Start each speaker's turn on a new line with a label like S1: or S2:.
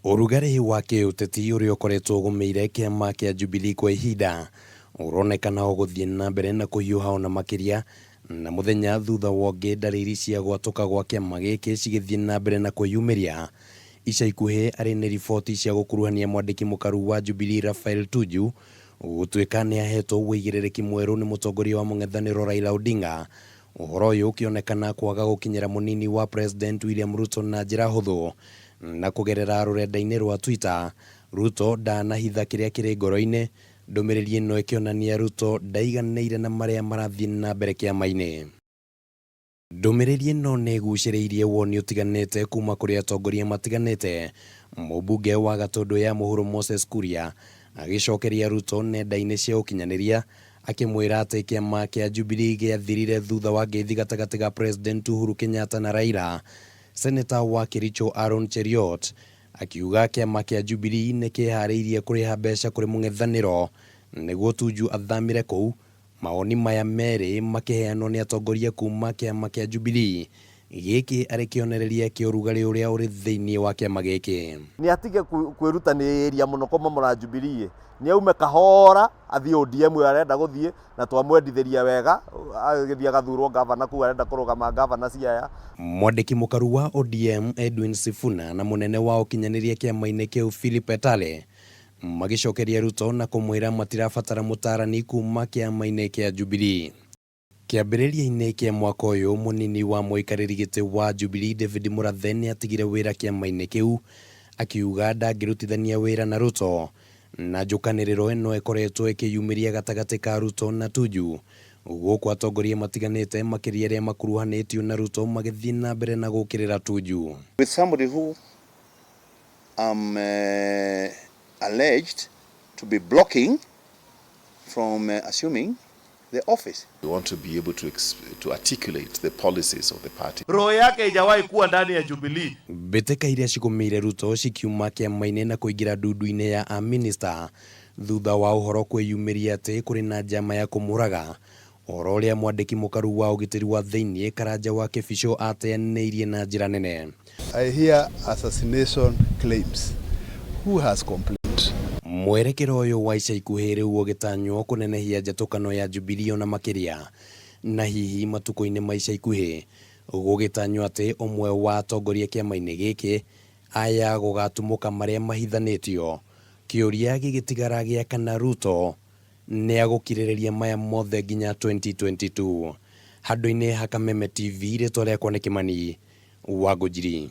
S1: Urugari wa kiuteti uria ukoretwo ugumiire kiama kia Jubilee kwa ihinda uronekana uguthie na mbere na kuhiuha ona makiria, na muthenya thutha wongi ndariri cia gwatuka gwa kiama giki cigithie na mbere na kwiyumiria. Ica ikuhi ari ni riboti cia gukuruhania mwandiki mukaru wa Jubilee Raphael Tuju gutuika ni ahetwo wigiririki mweru ni mutongoria wa mung'ethaniro Raila Odinga, uhoro uyu ukionekana kwaga gukinyira munini wa President William Ruto na njira huthu. Na kugerera rurenda-ini rwa Twitter, Ruto ndanahitha kiria kiri ngoro-ini, ndumiriri ino ikionania Ruto ndaiganiire na maria marathie na mbere kiama-ini. Ndumiriri ino ni iguciriirie woni utiganite kuma kuri atongoria matiganite. Mubunge wa Gatundu ya Muhuro Moses Kuria agicokeria Ruto nenda-ini cia ukinyaniria akimwira ati kiama kia Jubilee giathirire thutha wa ngeithi gatagati ga President Uhuru Kenyatta na Raila. Senator wa Kericho Aaron Cheriot akiuga kiama kia Jubilee ni kihariirie kuriha mbeca kuri mung'ethaniro niguo Tuju athamire kou. Maoni maya meri makiheanwo ni atongoria kuma kiama kia Jubilee giki ari kionereria kia urugari uria uri thiini wa kiama giki.
S2: Ni atige kwirutaniria muno komamura Jubilee, ni aume kahora athie ODM arenda guthie na twamwendithiria wega agithia gathurwo gavana ku arenda kurugama gavana Siaya.
S1: Mwandiki mukaru wa ODM Edwin Sifuna na munene wa ukinyaniria kiama-ini kiu Philip Etale magicokeria Ruto na kumwira matirabatara mutarani kuma kiama-ini kia Jubilee. Kiambiriria-ini kia mwaka uyu munini wa muikariri giti wa Jubilee David Murathe ni atigire wira kiama-ini kiu akiuga ndangirutithania wira na Ruto, na njukaniriro ino ikoretwo ikiyumiria gatagati ka Ruto na Tuju guku atongoria matiganite makiria aria makuruhanitio na Ruto magithie na mbere na gukirira Tuju.
S3: With somebody who alleged to be blocking from assuming the office.
S4: We want to be able to articulate the policies of the party.
S2: Roho yake haijawahi kuwa ndani ya Jubilee.
S1: Mbeteka iria cigumiire Ruto cikiuma kiama-ini na kuingira ndundu-ini ya a minister thutha wa uhoro kwiyumiria ati kuri na njama ya kumuraga, uhoro uria mwandiki mukaru wa ugitiri wa thiini Karanja wa Kibicho ateanĩirie na njira nene.
S5: I hear assassination claims. Who has complained?
S1: Mwerekero uyu wa ica ikuhi riu ugitanywo kunenehia njatukano ya Jubilee ona makiria, na hihi matuko-ini ma ica ikuhi gugitanywo ati umwe wa atongoria kiama-ini giki aya gugatumuka maria mahithanitio. Kiuria gigitigara gia kana Ruto ni agukiririria maya mothe nginya 2022. Handu-ini ha Kameme TV ritwa riakwa ni Kimani wa Ngũnjiri.